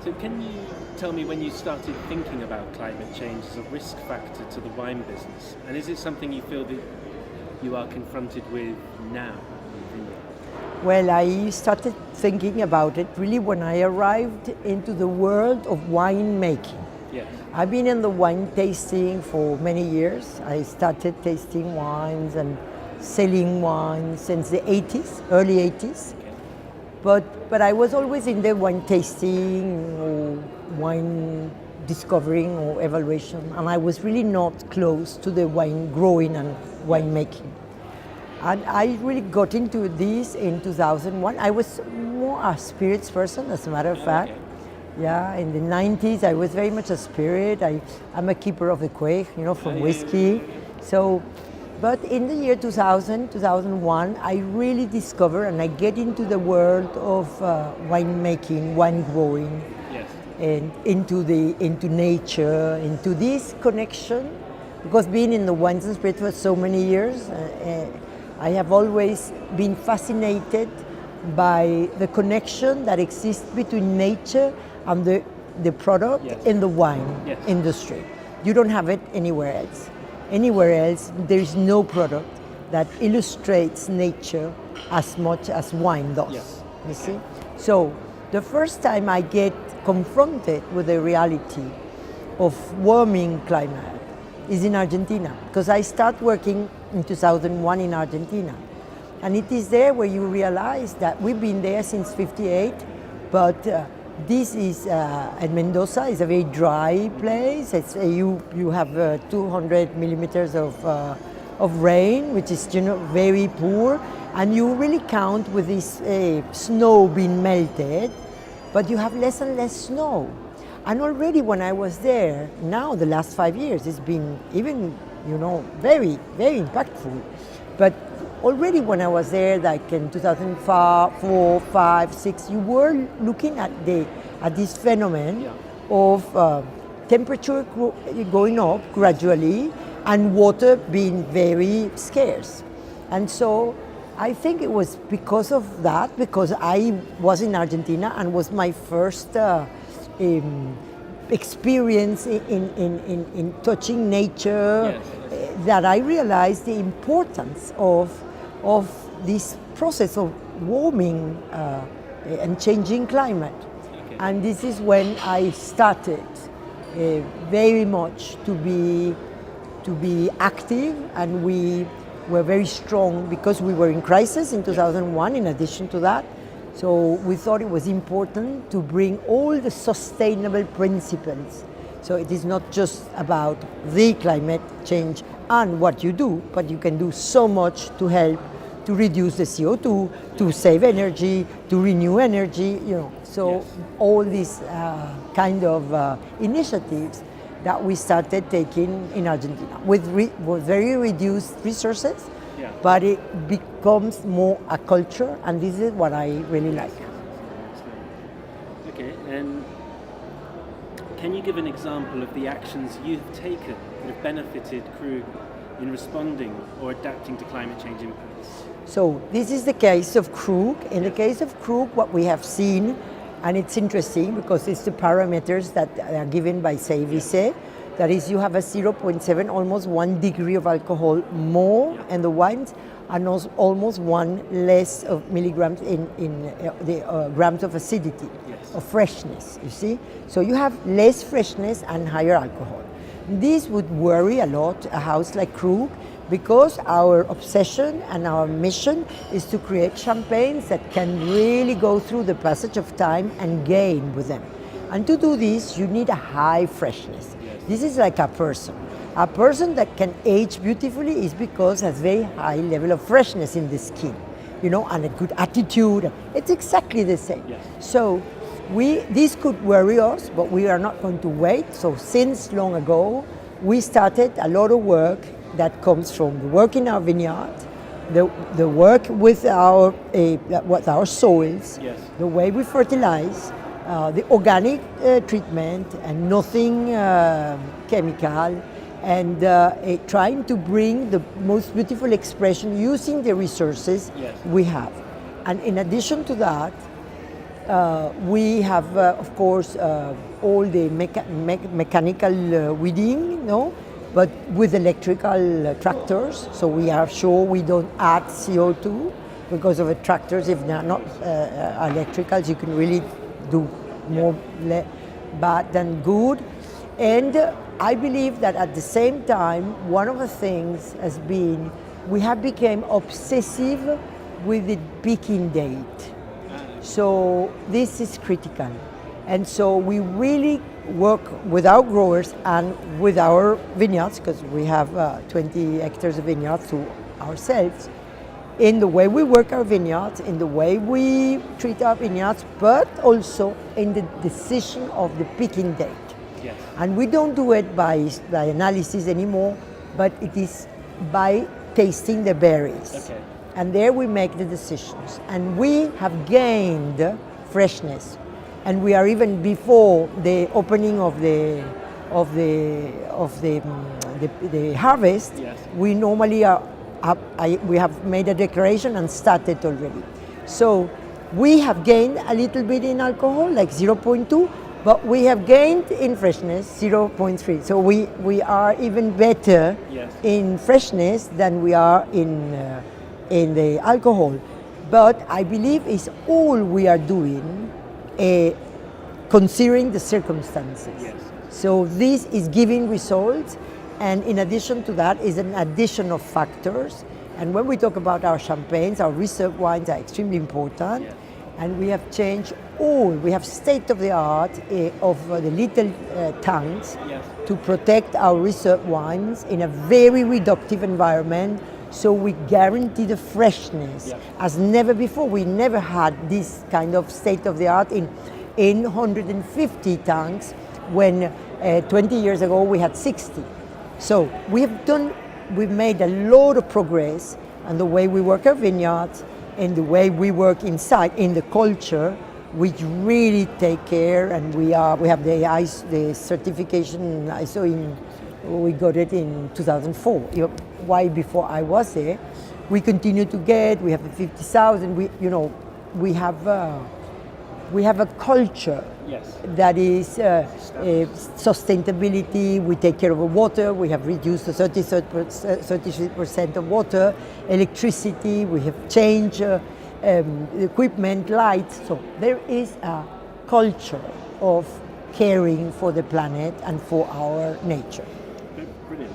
So can you tell me when you started thinking about climate change as a risk factor to the wine business? And is it something you feel that you are confronted with now? Well, I started thinking about it really when I arrived into the world of wine making. Yes. I've been in the wine tasting for many years. I started tasting wines and selling wine since the 80s, early 80s. Okay. But I was always in the wine tasting or wine discovering or evaluation, and I was really not close to the wine growing and wine making. And I really got into this in 2001. I was more a spirits person, as a matter of fact. Okay. Yeah, in the 90s, I was very much a spirit. I'm a keeper of the Krug, from yeah, whiskey. So, but in the year 2000, 2001, I really discover and I get into the world of wine making, wine growing, Yes. and into nature, into this connection. Because being in the wines and spirits for so many years, I have always been fascinated by the connection that exists between nature and the product Yes. in the wine Yes. industry. You don't have it anywhere else. Anywhere else, there is no product that illustrates nature as much as wine does. Yes. You see? So the first time I get confronted with the reality of warming climate is in Argentina, because I start working in 2001 in Argentina. And it is there where you realize that we've been there since 58, but this is, and Mendoza is a very dry place. It's, you have 200 millimeters of rain, which is very poor, and you really count with this snow being melted, but you have less and less snow. And already when I was there, now the last 5 years, it's been even, very, very impactful. But already when I was there, like in 2004, 5, 6, you were looking at this phenomenon of temperature going up gradually and water being very scarce. And so I think it was because of that, because I was in Argentina and was my first experience in touching nature, Yes. that I realized the importance of this process of warming and changing climate. Okay. And this is when I started very much to be active, and we were very strong because we were in crisis in 2001 in addition to that. So we thought it was important to bring all the sustainable principles. So it is not just about the climate change and what you do, but you can do so much to help to reduce the CO2, to save energy, to renew energy, So Yes. all these kind of initiatives that we started taking in Argentina with very reduced resources, Yeah. but it becomes more a culture, and this is what I really like. Okay, and can you give an example of the actions you've taken that have benefited Krug in responding or adapting to climate change impacts? So this is the case of Krug. In the case of Krug, what we have seen, and it's interesting because it's the parameters that are given by CVC, that is, you have a 0.7, almost 1 degree of alcohol more in the wines, and almost 1 less of milligrams in the grams of acidity, Yes. of freshness, you see? So you have less freshness and higher alcohol. This would worry a lot a house like Krug, because our obsession and our mission is to create champagnes that can really go through the passage of time and gain with them. And to do this, you need a high freshness. Yes. This is like a person. A person that can age beautifully is because has very high level of freshness in the skin, and a good attitude. It's exactly the same. Yes. So this could worry us, but we are not going to wait. So since long ago, we started a lot of work that comes from the work in our vineyard, the work with our soils, Yes. the way we fertilize, the organic treatment, and nothing chemical, and trying to bring the most beautiful expression using the resources Yes. we have. And in addition to that, We have, of course, all the mechanical weeding, no, but with electrical tractors. So we are sure we don't add CO2 because of the tractors. If they're not electricals, you can really do more bad than good. And I believe that at the same time, one of the things has been we have become obsessive with the picking date. So this is critical. And so we really work with our growers and with our vineyards, because we have 20 hectares of vineyards to ourselves, in the way we work our vineyards, in the way we treat our vineyards, but also in the decision of the picking date. Yes. And we don't do it by analysis anymore, but it is by tasting the berries. Okay. And there we make the decisions. And we have gained freshness. And we are even before the opening of the harvest. Yes. We normally we have made a declaration and started already. So we have gained a little bit in alcohol, like 0.2, but we have gained in freshness 0.3. So we are even better Yes. in freshness than we are in the alcohol. But I believe it's all we are doing considering the circumstances. Yes. So this is giving results, and in addition to that is an addition of factors. And when we talk about our champagnes, our reserve wines are extremely important. Yes. And we have changed we have state-of-the-art of the little tanks Yes. to protect our reserve wines in a very reductive environment, so we guarantee the freshness Yes. as never before. We never had this kind of state-of-the-art in 150 tanks when 20 years ago we had 60. So we've made a lot of progress on the way we work our vineyards, and the way we work inside in the culture, which really take care. And we have the certification ISO we got it in 2004. Why before I was there? We continue to get. We have the 50,000. We have a culture. Yes. That is sustainability. We take care of the water. We have reduced the 33% of water. Electricity, we have changed equipment, lights. So there is a culture of caring for the planet and for our nature. Brilliant.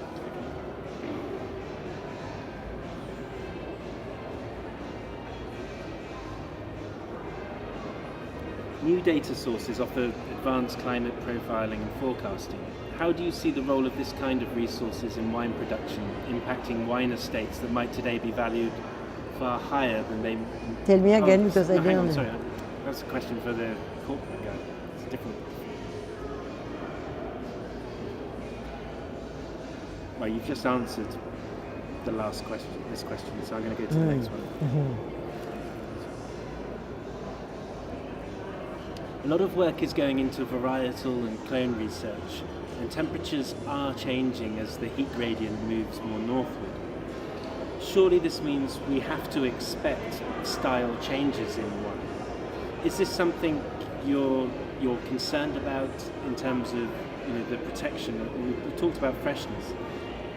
New data sources offer advanced climate profiling and forecasting. How do you see the role of this kind of resources in wine production impacting wine estates that might today be valued far higher than they... Tell me again, because I hang on, don't... sorry. That's a question for the corporate guy. It's different. Well, you've just answered the last question, this question, so I'm going to go to the next one. Mm-hmm. A lot of work is going into varietal and clone research, and temperatures are changing as the heat gradient moves more northward. Surely this means we have to expect style changes in wine. Is this something you're concerned about in terms of the protection? We talked about freshness,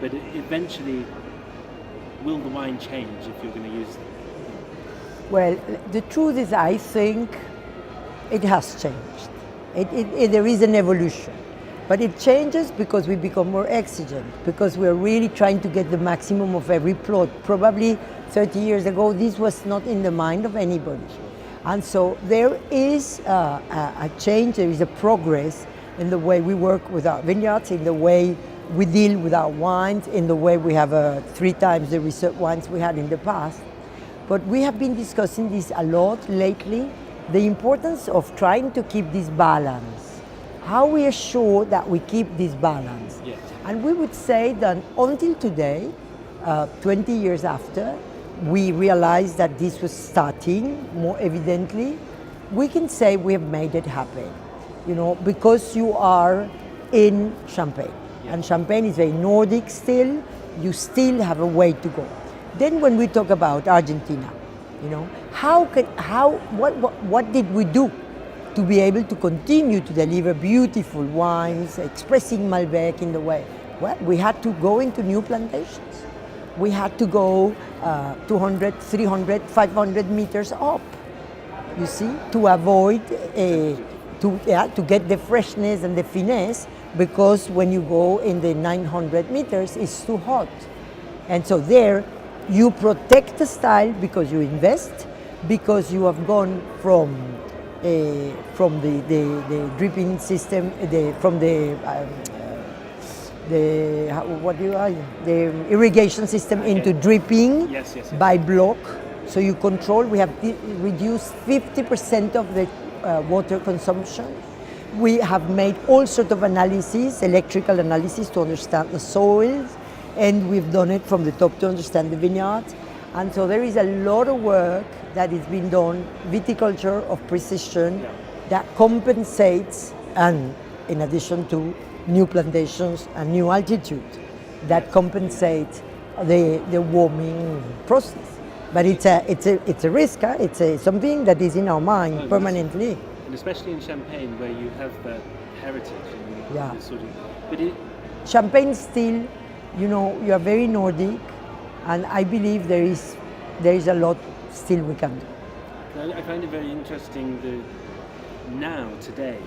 but eventually, will the wine change if you're going to use it? Well, the truth is, I think it has changed. There is an evolution. But it changes because we become more exigent, because we're really trying to get the maximum of every plot. Probably 30 years ago, this was not in the mind of anybody. And so there is a change, there is a progress in the way we work with our vineyards, in the way we deal with our wines, in the way we have 3 times the reserve wines we had in the past. But we have been discussing this a lot lately, the importance of trying to keep this balance. How we are sure that we keep this balance. Yes. And we would say that until today, 20 years after, we realized that this was starting more evidently. We can say we have made it happen, because you are in Champagne. Yes. And Champagne is very Nordic still, you still have a way to go. Then when we talk about Argentina, You know, what did we do to be able to continue to deliver beautiful wines, expressing Malbec in the way? Well, we had to go into new plantations. We had to go 200, 300, 500 meters up, you see, to avoid, to get the freshness and the finesse, because when you go in the 900 meters, it's too hot. And so there, you protect the style because you invest, because you have gone from the dripping system, the irrigation system into dripping by block. So you control. We have reduced 50% of the water consumption. We have made all sorts of analyses, electrical analysis, to understand the soils, and we've done it from the top to understand the vineyards. And so there is a lot of work that is being done, viticulture of precision, that compensates, and in addition to new plantations and new altitude, that compensate the warming process. But it's a risk. It's something that is in our mind permanently. And especially in Champagne, where you have that heritage. And sort of, but Champagne still, you are very Nordic, and I believe there is a lot still we can do. I find it very interesting that today,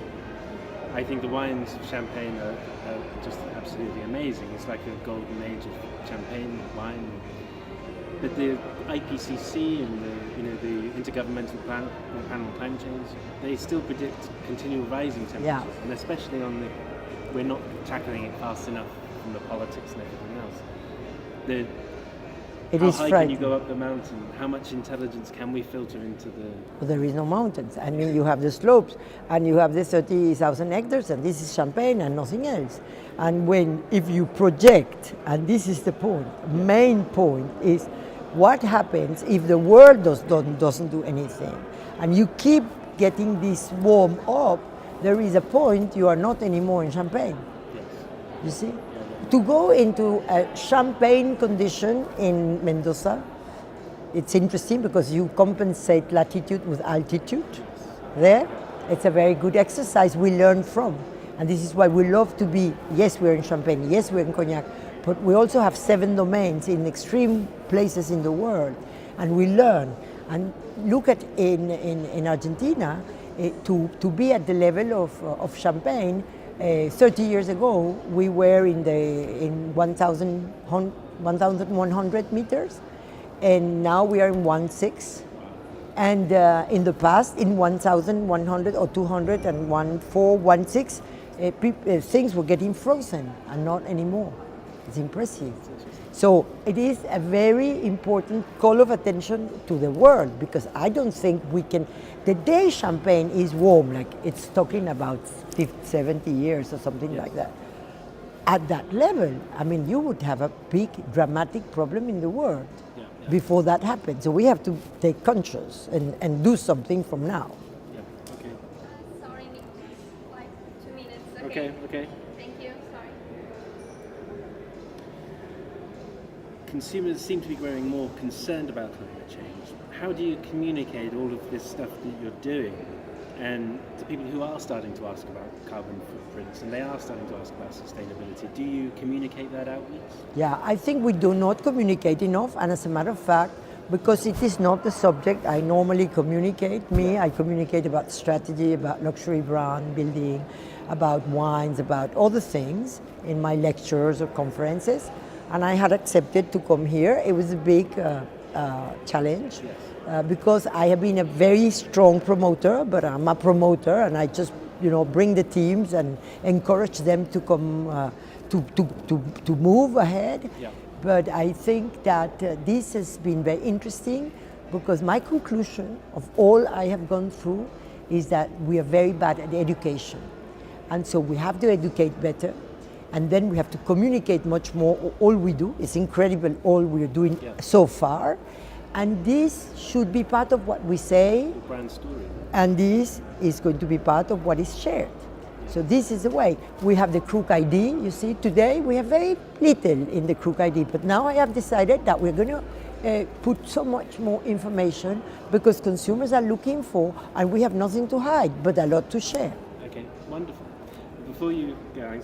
I think the wines of Champagne are just absolutely amazing. It's like a golden age of Champagne wine. But the IPCC and the Intergovernmental Panel on Climate Change, they still predict continual rising temperatures, and especially we're not tackling it fast enough from the politics and everything else. How high can you go up the mountain? How much intelligence can we filter into the... Well, there is no mountains. I mean, you have the slopes, and you have the 30,000 hectares, and this is Champagne and nothing else. And if you project, and this is the main point is, what happens if the world doesn't do anything, and you keep getting this warm up? There is a point you are not anymore in Champagne. Yes. You see, to go into a Champagne condition in Mendoza, it's interesting because you compensate latitude with altitude. There, it's a very good exercise we learn from, and this is why we love to be. Yes, we're in Champagne. Yes, we're in Cognac. But we also have 7 domains in extreme places in the world, and we learn. And look at in Argentina, to be at the level of Champagne. 30 years ago, we were in 1,100 meters, and now we are in 1,600. And in the past, in 1,100 or 200 and 1,400, 1,600, things were getting frozen, and not anymore. It's impressive. So it is a very important call of attention to the world, because I don't think we can. The day Champagne is warm, like it's talking about 50, 70 years or something like that, at that level, I mean, you would have a big dramatic problem in the world before that happens. So we have to take conscious and do something from now. Yeah. Okay. Sorry, Nick, like 2 minutes. Okay. Thank you. Sorry. Consumers seem to be growing more concerned about climate change. How do you communicate all of this stuff that you're doing, and to people who are starting to ask about carbon footprints, and they are starting to ask about sustainability? Do you communicate that outwards? Yeah, I think we do not communicate enough, and as a matter of fact, because it is not the subject I normally communicate. I communicate about strategy, about luxury brand building, about wines, about other things in my lectures or conferences. And I had accepted to come here. It was a big challenge because I have been a very strong promoter, but I'm a promoter, and I just bring the teams and encourage them to come to move ahead. Yeah. But I think that this has been very interesting, because my conclusion of all I have gone through is that we are very bad at education. And so we have to educate better. And then we have to communicate much more. All we do is incredible, all we're doing so far. And this should be part of what we say. Brand story. And this is going to be part of what is shared. So this is the way. We have the Krug ID, you see. Today we have very little in the Krug ID, but now I have decided that we're going to put so much more information because consumers are looking for, and we have nothing to hide, but a lot to share. Okay, wonderful. Before you go,